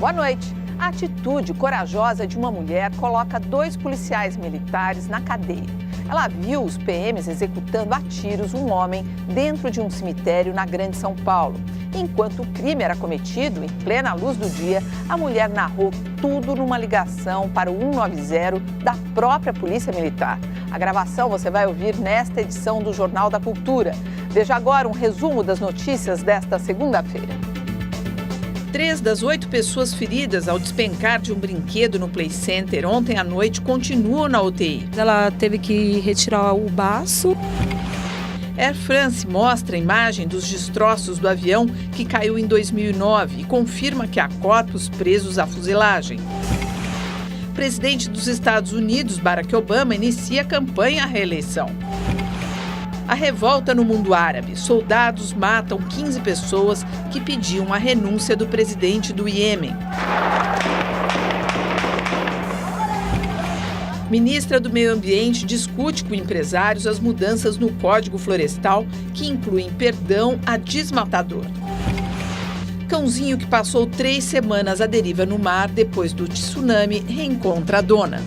Boa noite. A atitude corajosa de uma mulher coloca 2 policiais militares na cadeia. Ela viu os PMs executando a tiros um homem dentro de um cemitério na Grande São Paulo. Enquanto o crime era cometido, em plena luz do dia, a mulher narrou tudo numa ligação para o 190 da própria Polícia Militar. A gravação você vai ouvir nesta edição do Jornal da Cultura. Veja agora um resumo das notícias desta segunda-feira. 3 das 8 pessoas feridas ao despencar de um brinquedo no Play Center ontem à noite continuam na UTI. Ela teve que retirar o baço. Air France mostra a imagem dos destroços do avião que caiu em 2009 e confirma que há corpos presos à fuselagem. O presidente dos Estados Unidos, Barack Obama, inicia a campanha à reeleição. A revolta no mundo árabe. Soldados matam 15 pessoas que pediam a renúncia do presidente do Iêmen. Ministra do Meio Ambiente discute com empresários as mudanças no Código Florestal que incluem perdão a desmatador. Cãozinho que passou 3 semanas à deriva no mar depois do tsunami reencontra a dona.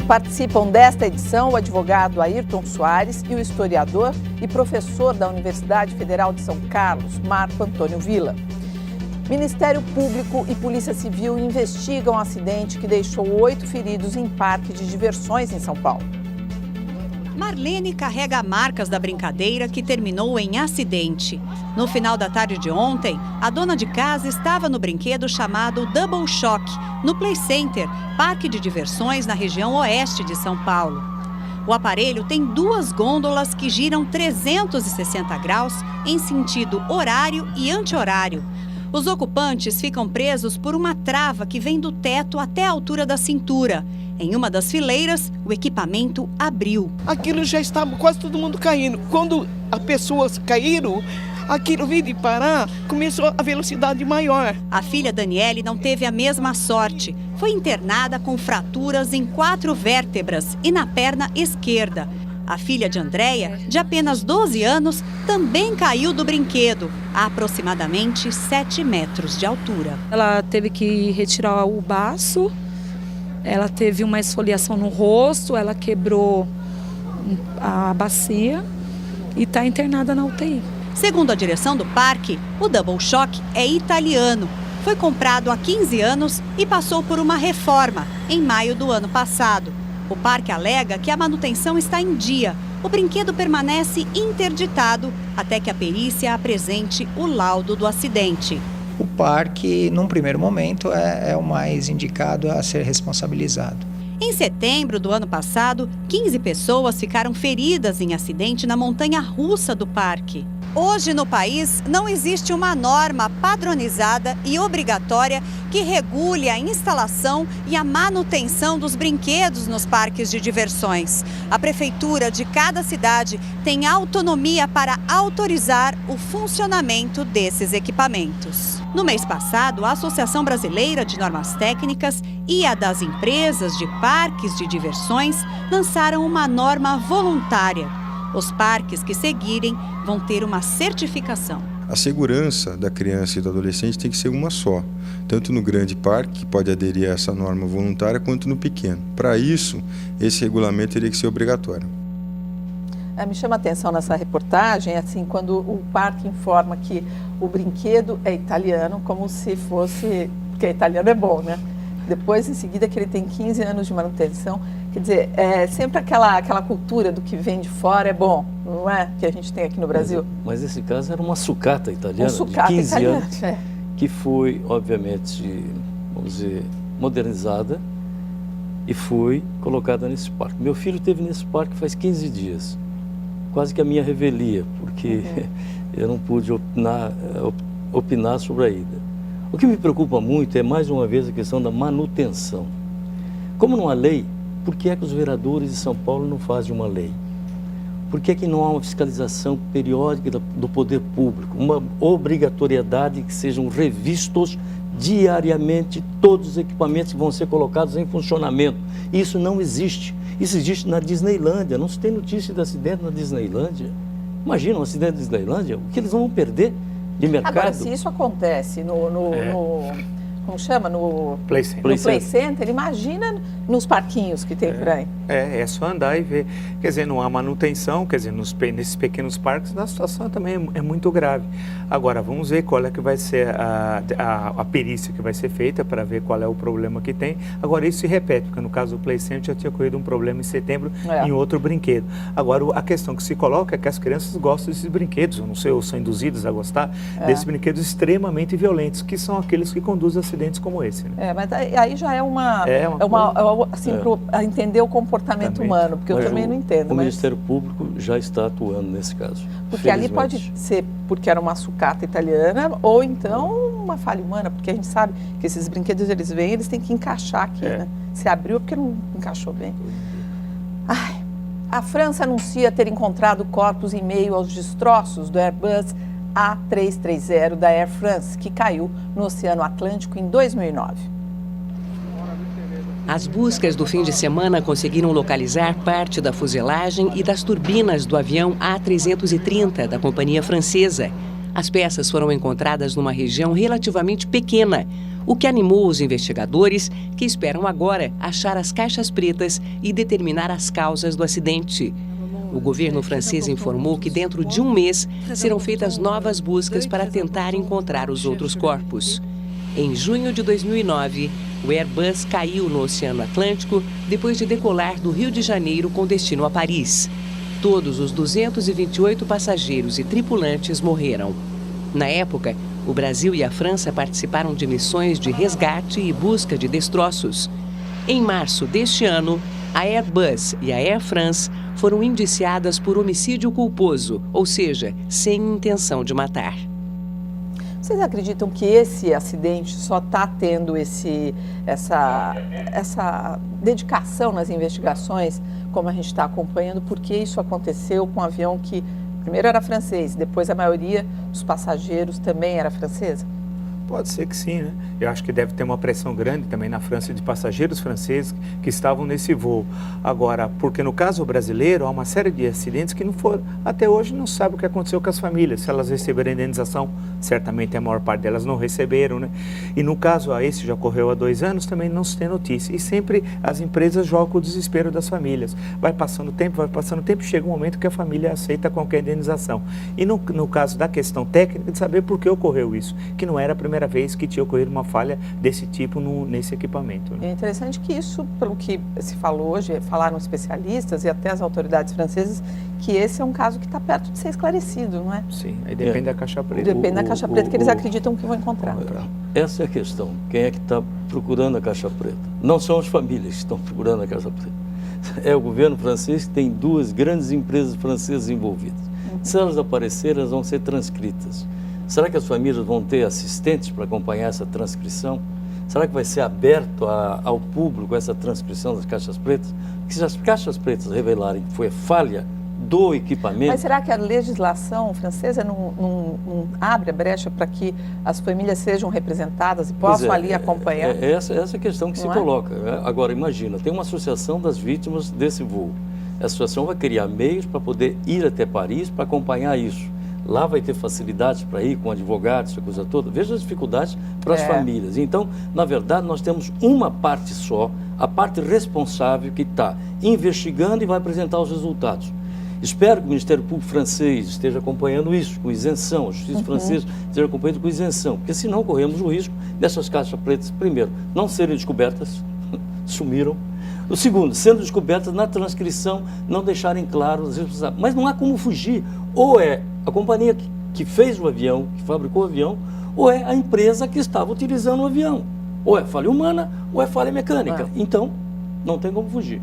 Participam desta edição o advogado Ayrton Soares e o historiador e professor da Universidade Federal de São Carlos, Marco Antônio Villa. Ministério Público e Polícia Civil investigam um acidente que deixou 8 feridos em parque de diversões em São Paulo. Marlene carrega marcas da brincadeira que terminou em acidente. No final da tarde de ontem, a dona de casa estava no brinquedo chamado Double Shock, no Play Center, parque de diversões na região oeste de São Paulo. O aparelho tem 2 gôndolas que giram 360 graus em sentido horário e anti-horário. Os ocupantes ficam presos por uma trava que vem do teto até a altura da cintura. Em uma das fileiras, o equipamento abriu. Aquilo já estava quase todo mundo caindo. Quando as pessoas caíram, aquilo veio de parar, começou a velocidade maior. A filha Daniele não teve a mesma sorte. Foi internada com fraturas em 4 vértebras e na perna esquerda. A filha de Andréia, de apenas 12 anos, também caiu do brinquedo, a aproximadamente 7 metros de altura. Ela teve que retirar o baço, ela teve uma esfoliação no rosto, ela quebrou a bacia e está internada na UTI. Segundo a direção do parque, o Double Shock é italiano. Foi comprado há 15 anos e passou por uma reforma em maio do ano passado. O parque alega que a manutenção está em dia. O brinquedo permanece interditado até que a perícia apresente o laudo do acidente. O parque, num primeiro momento, é o mais indicado a ser responsabilizado. Em setembro do ano passado, 15 pessoas ficaram feridas em acidente na montanha-russa do parque. Hoje, no país, não existe uma norma padronizada e obrigatória que regule a instalação e a manutenção dos brinquedos nos parques de diversões. A prefeitura de cada cidade tem autonomia para autorizar o funcionamento desses equipamentos. No mês passado, a Associação Brasileira de Normas Técnicas e a das empresas de parques de diversões lançaram uma norma voluntária. Os parques que seguirem vão ter uma certificação. A segurança da criança e do adolescente tem que ser uma só, tanto no grande parque, que pode aderir a essa norma voluntária, quanto no pequeno. Para isso, esse regulamento teria que ser obrigatório. Me chama a atenção nessa reportagem, assim, quando o parque informa que o brinquedo é italiano, como se fosse, porque italiano é bom, né? Depois, em seguida, que ele tem 15 anos de manutenção. Quer dizer, é sempre aquela cultura do que vem de fora é bom, não é? Que a gente tem aqui no Brasil. Mas esse caso era uma sucata italiana, sucata de 15 italiana, anos, que foi, obviamente, vamos dizer, modernizada e foi colocada nesse parque. Meu filho esteve nesse parque faz 15 dias, quase que a minha revelia, porque eu não pude opinar sobre a ida. O que me preocupa muito é, mais uma vez, a questão da manutenção. Como não há lei, por que é que os vereadores de São Paulo não fazem uma lei? Por que que não há uma fiscalização periódica do poder público? Uma obrigatoriedade que sejam revistos diariamente todos os equipamentos que vão ser colocados em funcionamento. Isso não existe. Isso existe na Disneylândia. Não se tem notícia de acidente na Disneylândia. Imagina um acidente na Disneylândia, o que eles vão perder de mercado? Agora, se isso acontece como chama? No Play Center. No Play Center, imagina nos parquinhos que tem por aí. É só andar e ver. Quer dizer, não há manutenção, quer dizer, nesses pequenos parques, a situação também é muito grave. Agora, vamos ver qual é que vai ser a perícia que vai ser feita para ver qual é o problema que tem. Agora, isso se repete, porque no caso do Play Center já tinha ocorrido um problema em setembro em outro brinquedo. Agora, a questão que se coloca é que as crianças gostam desses brinquedos, eu não sei, ou são induzidas a gostar desses brinquedos extremamente violentos, que são aqueles que conduzem a acidentes como esse. Né? Mas aí já é assim, para entender o comportamento humano, porque eu também não entendo. O Ministério Público já está atuando nesse caso. Porque ali pode ser porque era uma sucata italiana ou então uma falha humana, porque a gente sabe que esses brinquedos eles têm que encaixar aqui, né? Se abriu porque não encaixou bem. A França anuncia ter encontrado corpos em meio aos destroços do Airbus A330 da Air France, que caiu no Oceano Atlântico em 2009. As buscas do fim de semana conseguiram localizar parte da fuselagem e das turbinas do avião A330 da companhia francesa. As peças foram encontradas numa região relativamente pequena, o que animou os investigadores, que esperam agora achar as caixas pretas e determinar as causas do acidente. O governo francês informou que dentro de um mês serão feitas novas buscas para tentar encontrar os outros corpos. Em junho de 2009, o Airbus caiu no Oceano Atlântico depois de decolar do Rio de Janeiro com destino a Paris. Todos os 228 passageiros e tripulantes morreram. Na época, o Brasil e a França participaram de missões de resgate e busca de destroços. Em março deste ano, a Airbus e a Air France foram indiciadas por homicídio culposo, ou seja, sem intenção de matar. Vocês acreditam que esse acidente só está tendo essa dedicação nas investigações, como a gente está acompanhando, porque isso aconteceu com um avião que primeiro era francês, depois a maioria dos passageiros também era francesa? Pode ser que sim, né? Eu acho que deve ter uma pressão grande também na França de passageiros franceses que estavam nesse voo. Agora, porque no caso brasileiro, há uma série de acidentes que não foram, até hoje não se sabe o que aconteceu com as famílias, se elas receberam indenização, certamente a maior parte delas não receberam, né? E no caso, esse já ocorreu há 2 anos, também não se tem notícia. E sempre as empresas jogam o desespero das famílias. Vai passando tempo, chega um momento que a família aceita qualquer indenização. E no caso da questão técnica, de saber por que ocorreu isso, que não era a primeira vez que tinha ocorrido uma falha desse tipo nesse equipamento. Né? É interessante que isso, pelo que se falou hoje, falaram especialistas e até as autoridades francesas, que esse é um caso que está perto de ser esclarecido, não é? Sim, aí depende da caixa preta. Depende da caixa preta que eles acreditam que vão encontrar. Essa é a questão. Quem é que está procurando a caixa preta? Não são as famílias que estão procurando a caixa preta. É o governo francês que tem 2 grandes empresas francesas envolvidas. Se elas aparecerem, elas vão ser transcritas. Será que as famílias vão ter assistentes para acompanhar essa transcrição? Será que vai ser aberto ao público essa transcrição das caixas pretas? Porque se as caixas pretas revelarem que foi falha do equipamento... Mas será que a legislação francesa não abre a brecha para que as famílias sejam representadas e possam ali acompanhar? Essa questão que se coloca. Agora, imagina, tem uma associação das vítimas desse voo. A associação vai criar meios para poder ir até Paris para acompanhar isso. Lá vai ter facilidades para ir com advogados, essa coisa toda. Veja as dificuldades para as famílias. Então, na verdade, nós temos uma parte só, a parte responsável que está investigando e vai apresentar os resultados. Espero que o Ministério Público francês esteja acompanhando isso, com isenção, a Justiça francesa esteja acompanhando com isenção, porque senão corremos o risco dessas caixas pretas, primeiro, não serem descobertas, sumiram. O segundo, sendo descobertas na transcrição, não deixarem claro as responsabilidades. Mas não há como fugir. Ou é a companhia que fez o avião, que fabricou o avião, ou é a empresa que estava utilizando o avião. Ou é falha humana, ou é falha mecânica. Então, não tem como fugir.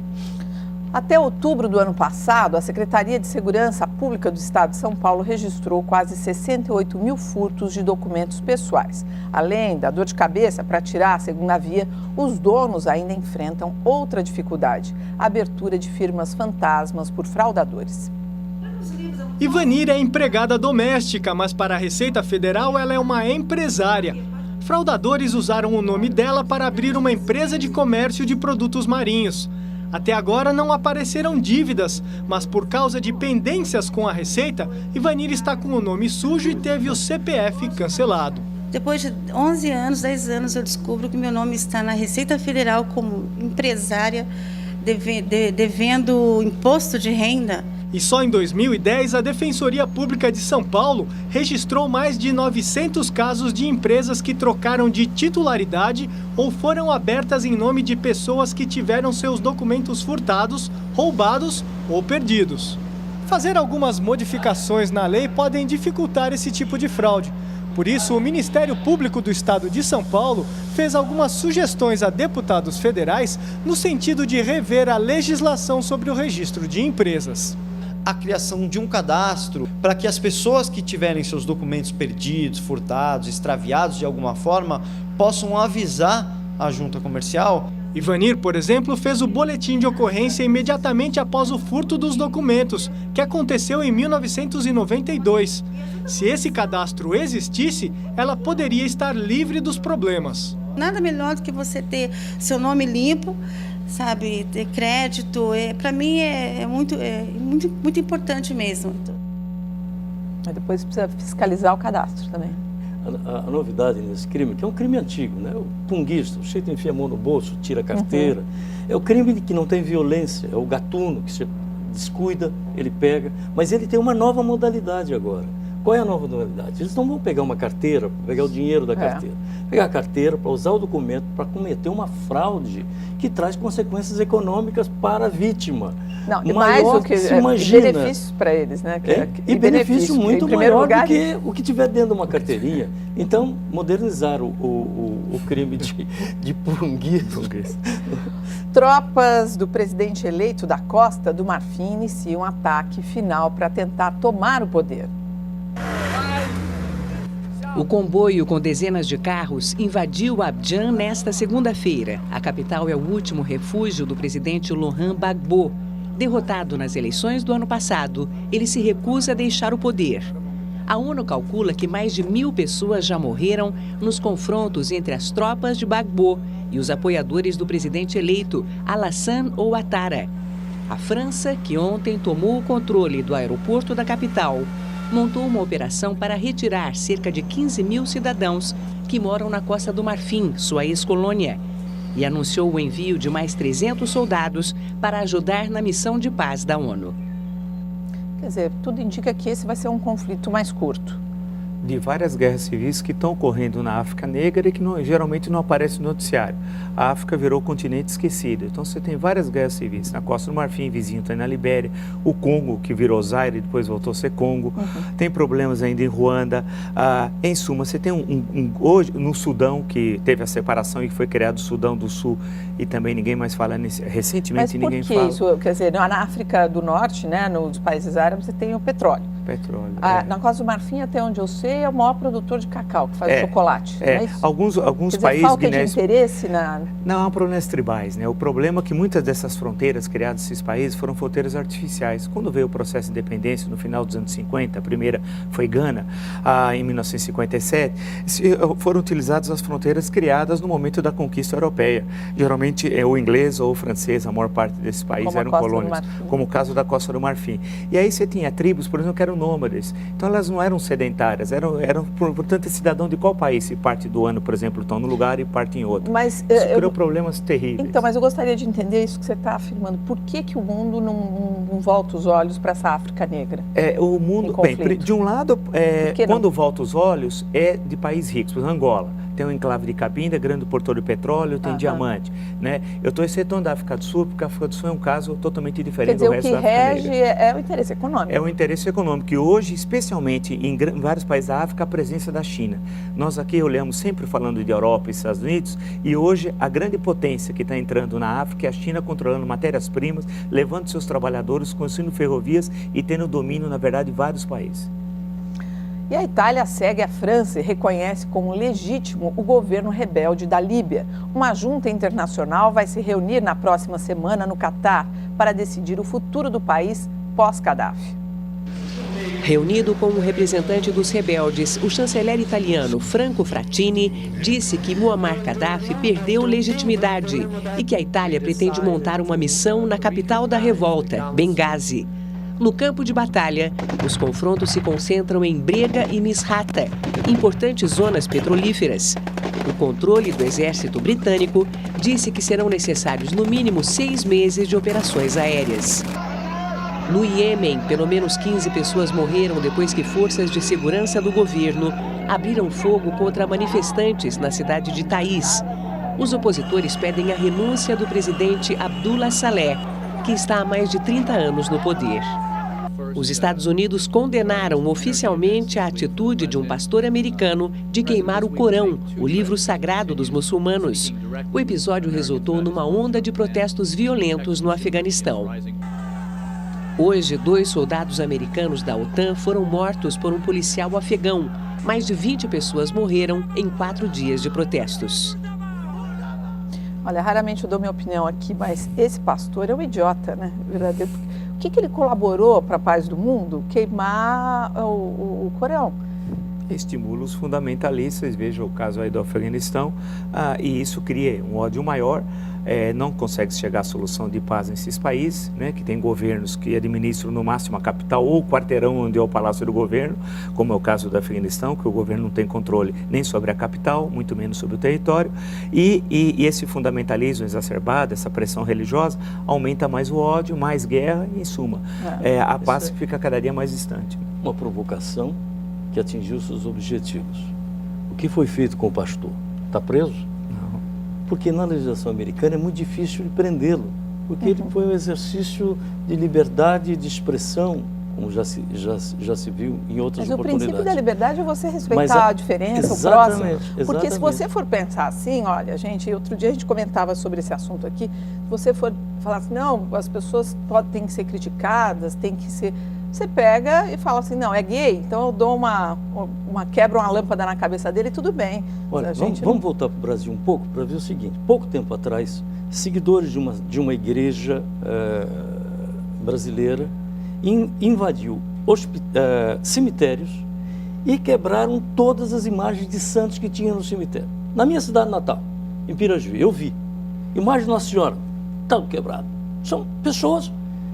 Até outubro do ano passado, a Secretaria de Segurança Pública do Estado de São Paulo registrou quase 68 mil furtos de documentos pessoais. Além da dor de cabeça para tirar a segunda via, os donos ainda enfrentam outra dificuldade: a abertura de firmas fantasmas por fraudadores. Ivanir é empregada doméstica, mas para a Receita Federal ela é uma empresária. Fraudadores usaram o nome dela para abrir uma empresa de comércio de produtos marinhos. Até agora não apareceram dívidas, mas por causa de pendências com a Receita, Ivanir está com o nome sujo e teve o CPF cancelado. Depois de 11 anos, 10 anos, eu descubro que meu nome está na Receita Federal como empresária, devendo imposto de renda. E só em 2010, a Defensoria Pública de São Paulo registrou mais de 900 casos de empresas que trocaram de titularidade ou foram abertas em nome de pessoas que tiveram seus documentos furtados, roubados ou perdidos. Fazer algumas modificações na lei podem dificultar esse tipo de fraude. Por isso, o Ministério Público do Estado de São Paulo fez algumas sugestões a deputados federais no sentido de rever a legislação sobre o registro de empresas. A criação de um cadastro para que as pessoas que tiverem seus documentos perdidos, furtados, extraviados de alguma forma, possam avisar a junta comercial. Ivanir, por exemplo, fez o boletim de ocorrência imediatamente após o furto dos documentos, que aconteceu em 1992. Se esse cadastro existisse, ela poderia estar livre dos problemas. Nada melhor do que você ter seu nome limpo, sabe, ter crédito, para mim é muito importante mesmo. Mas depois precisa fiscalizar o cadastro também. A novidade nesse crime, que é um crime antigo, né? O punguista, o sujeito enfia a mão no bolso, tira a carteira. É o crime que não tem violência, é o gatuno, que você descuida, ele pega. Mas ele tem uma nova modalidade agora. Qual é a nova modalidade? Eles não vão pegar uma carteira, para pegar o dinheiro da carteira. Pegar a carteira para usar o documento para cometer uma fraude que traz consequências econômicas para a vítima. Não, e mais do que benefícios para eles, né? E benefício muito maior do que o que tiver dentro de uma carteirinha. Então, modernizar o crime de punguismo. Tropas do presidente eleito da Costa do Marfim iniciam um ataque final para tentar tomar o poder. O comboio com dezenas de carros invadiu Abidjan nesta segunda-feira. A capital é o último refúgio do presidente Laurent Gbagbo. Derrotado nas eleições do ano passado, ele se recusa a deixar o poder. A ONU calcula que mais de 1.000 pessoas já morreram nos confrontos entre as tropas de Gbagbo e os apoiadores do presidente eleito, Alassane Ouattara. A França, que ontem tomou o controle do aeroporto da capital, montou uma operação para retirar cerca de 15.000 cidadãos que moram na Costa do Marfim, sua ex-colônia, e anunciou o envio de mais 300 soldados para ajudar na missão de paz da ONU. Quer dizer, tudo indica que esse vai ser um conflito mais curto. De várias guerras civis que estão ocorrendo na África Negra e que geralmente não aparecem no noticiário. A África virou continente esquecido. Então você tem várias guerras civis. Na Costa do Marfim, vizinho, tem na Libéria. O Congo, que virou Zaire e depois voltou a ser Congo. Tem problemas ainda em Ruanda. Em suma, você tem hoje no Sudão, que teve a separação e foi criado o Sudão do Sul e também ninguém mais fala recentemente. Mas ninguém fala. Isso? Quer dizer, na África do Norte, né, nos países árabes, você tem o petróleo. Na Costa do Marfim, até onde eu sei, é o maior produtor de cacau, que faz chocolate. Não é isso? Alguns Quer dizer, países... falta de interesse na... Não, há problemas tribais, né? O problema é que muitas dessas fronteiras criadas nesses países foram fronteiras artificiais. Quando veio o processo de independência, no final dos anos 50, a primeira foi Gana, em 1957, foram utilizadas as fronteiras criadas no momento da conquista europeia. Geralmente é o inglês ou o francês, a maior parte desses países eram colônias, como o caso da Costa do Marfim. E aí você tinha tribos, por exemplo, que eram nômades. Então elas não eram sedentárias, eram portanto, cidadão de qual país? Se parte do ano, por exemplo, estão no lugar e parte em outro. Mas isso criou problemas terríveis. Então, mas eu gostaria de entender isso que você está afirmando. Por que o mundo não volta os olhos para essa África Negra? O mundo, bem, de um lado, quando volta os olhos, é de países ricos, por exemplo, Angola. Tem um enclave de Cabinda, grande portador de petróleo, tem diamante. Né? Eu estou excetuando a África do Sul, porque a África do Sul é um caso totalmente diferente do resto da África Negra. O que rege é o interesse econômico. É o interesse econômico. E hoje, especialmente em vários países da África, a presença da China. Nós aqui olhamos sempre falando de Europa e Estados Unidos, e hoje a grande potência que está entrando na África é a China controlando matérias-primas, levando seus trabalhadores, construindo ferrovias e tendo domínio, na verdade, de vários países. E a Itália segue a França e reconhece como legítimo o governo rebelde da Líbia. Uma junta internacional vai se reunir na próxima semana no Catar para decidir o futuro do país pós-Gaddafi. Reunido com um representante dos rebeldes, o chanceler italiano Franco Frattini disse que Muammar Gaddafi perdeu legitimidade e que a Itália pretende montar uma missão na capital da revolta, Benghazi. No campo de batalha, os confrontos se concentram em Brega e Misrata, importantes zonas petrolíferas. O controle do exército britânico disse que serão necessários no mínimo 6 meses de operações aéreas. No Iêmen, pelo menos 15 pessoas morreram depois que forças de segurança do governo abriram fogo contra manifestantes na cidade de Taiz. Os opositores pedem a renúncia do presidente Abdullah Saleh, que está há mais de 30 anos no poder. Os Estados Unidos condenaram oficialmente a atitude de um pastor americano de queimar o Corão, o livro sagrado dos muçulmanos. O episódio resultou numa onda de protestos violentos no Afeganistão. Hoje, 2 soldados americanos da OTAN foram mortos por um policial afegão. Mais de 20 pessoas morreram em 4 dias de protestos. Olha, raramente eu dou minha opinião aqui, mas esse pastor é um idiota, né? Verdadeiro. O que ele colaborou para a paz do mundo? Queimar o Corão. Estímulos fundamentalistas, veja o caso aí do Afeganistão, e isso cria um ódio maior. Não consegue chegar à solução de paz nesses países, né, que tem governos que administram no máximo a capital ou o quarteirão onde é o palácio do governo, como é o caso do Afeganistão, que o governo não tem controle nem sobre a capital, muito menos sobre o território, e esse fundamentalismo exacerbado, essa pressão religiosa, aumenta mais o ódio, mais guerra e, em suma, a paz fica cada dia mais distante. Uma provocação que atingiu seus objetivos. O que foi feito com o pastor? Está preso? Porque na legislação americana é muito difícil de prendê-lo, porque ele foi um exercício de liberdade de expressão, como já se viu em outras oportunidades. Mas o princípio da liberdade é você respeitar a diferença, o próximo. Porque exatamente. Se você for pensar assim, olha, gente, outro dia a gente comentava sobre esse assunto aqui, se você for falar assim, não, as pessoas têm que ser criticadas, tem que ser... Você pega e fala assim, não, é gay, então eu dou quebro uma lâmpada na cabeça dele e tudo bem. Olha, vamos voltar para o Brasil um pouco para ver o seguinte. Pouco tempo atrás, seguidores de uma igreja brasileira invadiu cemitérios e quebraram todas as imagens de santos que tinha no cemitério. Na minha cidade natal, em Pirajuí, eu vi. Imagem de Nossa Senhora, tudo quebrado. São pessoas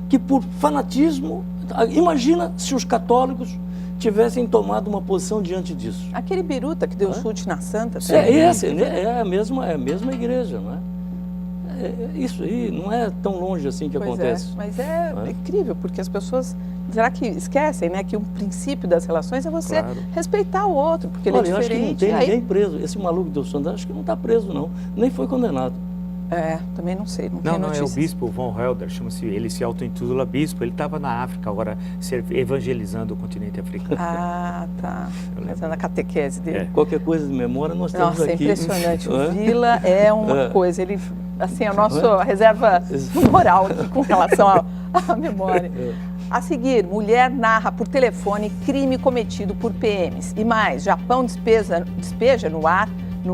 que por fanatismo... Imagina se os católicos tivessem tomado uma posição diante disso. Aquele biruta que deu chute na santa. É a mesma igreja, não é? Isso aí não é tão longe assim que acontece. Mas é incrível, porque as pessoas, será que esquecem, né, que um princípio das relações é você respeitar o outro, porque ele é diferente. Eu acho que não tem ninguém preso. Esse maluco que deu sondagem, acho que não está preso, não. Nem foi condenado. Também não sei, não é o bispo Von Helder, chama-se, ele se auto-intitula bispo, ele estava na África agora, evangelizando o continente africano. Ah, tá, fazendo a catequese dele. Qualquer coisa de memória nós temos aqui. Nossa, é impressionante, o Vila é uma coisa, ele, assim, a nossa reserva moral aqui com relação à memória. A seguir, mulher narra por telefone crime cometido por PMs. E mais, Japão despeja no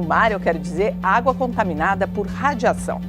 mar, eu quero dizer, água contaminada por radiação.